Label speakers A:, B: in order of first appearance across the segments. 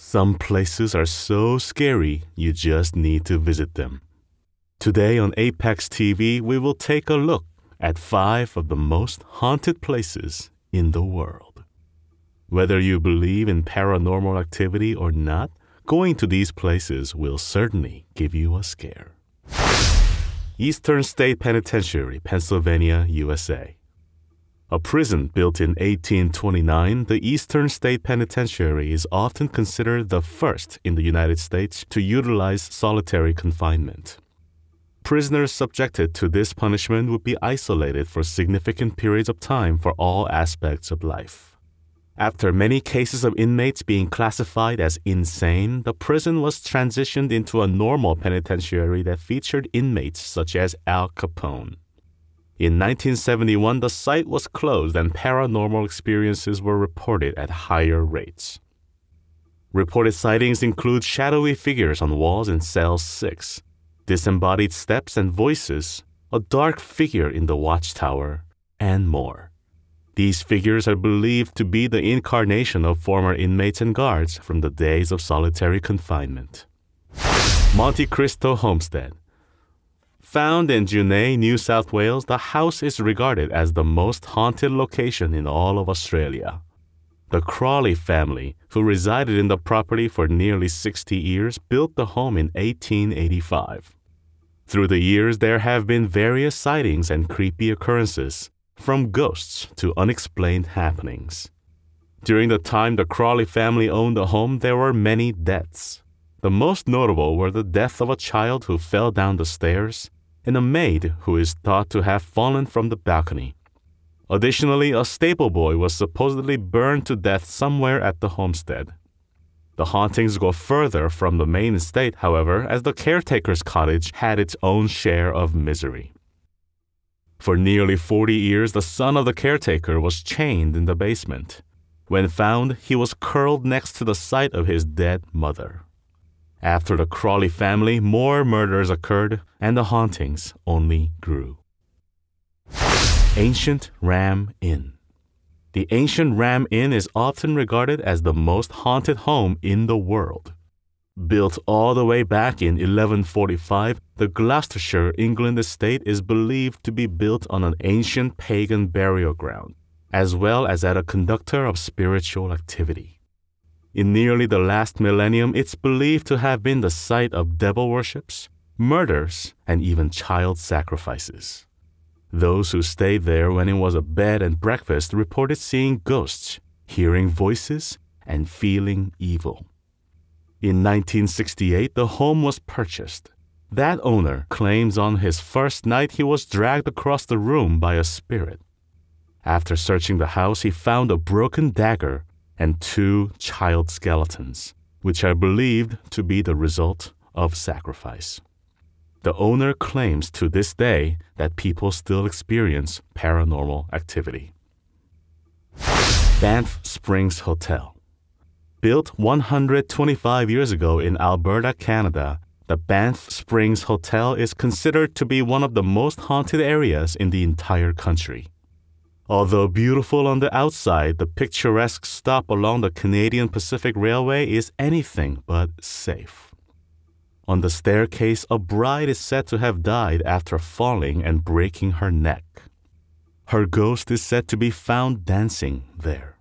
A: Some places are so scary, you just need to visit them. Today on ApexTV, we will take a look at 5 of the most haunted places in the world. Whether you believe in paranormal activity or not, going to these places will certainly give you a scare. Eastern State Penitentiary, Pennsylvania, USA. A prison built in 1829, the Eastern State Penitentiary is often considered the first in the United States to utilize solitary confinement. Prisoners subjected to this punishment would be isolated for significant periods of time for all aspects of life. After many cases of inmates being classified as insane, the prison was transitioned into a normal penitentiary that featured inmates such as Al Capone. In 1971, the site was closed and paranormal experiences were reported at higher rates. Reported sightings include shadowy figures on walls in cell 6, disembodied steps and voices, a dark figure in the watchtower, and more. These figures are believed to be the incarnation of former inmates and guards from the days of solitary confinement. Monte Cristo Homestead. Found in Junee, New South Wales, the house is regarded as the most haunted location in all of Australia. The Crawley family, who resided in the property for nearly 60 years, built the home in 1885. Through the years, there have been various sightings and creepy occurrences, from ghosts to unexplained happenings. During the time the Crawley family owned the home, there were many deaths. The most notable were the death of a child who fell down the stairs and a maid who is thought to have fallen from the balcony. Additionally, a stable boy was supposedly burned to death somewhere at the homestead. The hauntings go further from the main estate, however, as the caretaker's cottage had its own share of misery. For nearly 40 years, the son of the caretaker was chained in the basement. When found, he was curled next to the site of his dead mother. After the Crawley family, more murders occurred, and the hauntings only grew. Ancient Ram Inn. The Ancient Ram Inn is often regarded as the most haunted home in the world. Built all the way back in 1145, the Gloucestershire, England estate is believed to be built on an ancient pagan burial ground, as well as at a conductor of spiritual activity. In nearly the last millennium, it's believed to have been the site of devil worships, murders, and even child sacrifices. Those who stayed there when it was a bed and breakfast reported seeing ghosts, hearing voices, and feeling evil. In 1968, the home was purchased. That owner claims on his first night he was dragged across the room by a spirit. After searching the house, he found a broken dagger and 2 child skeletons, which are believed to be the result of sacrifice. The owner claims to this day that people still experience paranormal activity. Banff Springs Hotel. Built 125 years ago in Alberta, Canada, the Banff Springs Hotel is considered to be one of the most haunted areas in the entire country. Although beautiful on the outside, the picturesque stop along the Canadian Pacific Railway is anything but safe. On the staircase, a bride is said to have died after falling and breaking her neck. Her ghost is said to be found dancing there.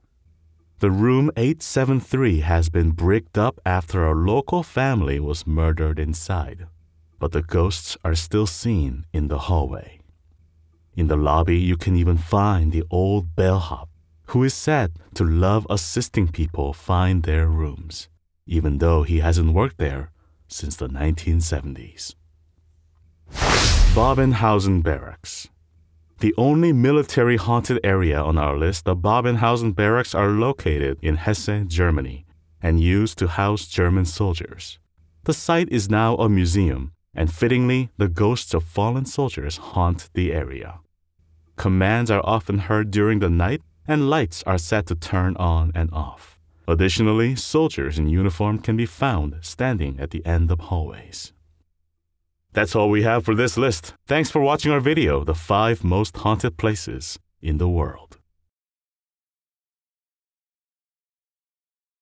A: The room 873 has been bricked up after a local family was murdered inside, but the ghosts are still seen in the hallway. In the lobby, you can even find the old bellhop, who is said to love assisting people find their rooms, even though he hasn't worked there since the 1970s. Babenhausen Barracks. The only military haunted area on our list, the Babenhausen Barracks are located in Hesse, Germany, and used to house German soldiers. The site is now a museum, and fittingly, the ghosts of fallen soldiers haunt the area. Commands are often heard during the night, and lights are said to turn on and off. Additionally, soldiers in uniform can be found standing at the end of hallways. That's all we have for this list. Thanks for watching our video, The 5 Most Haunted Places in the World.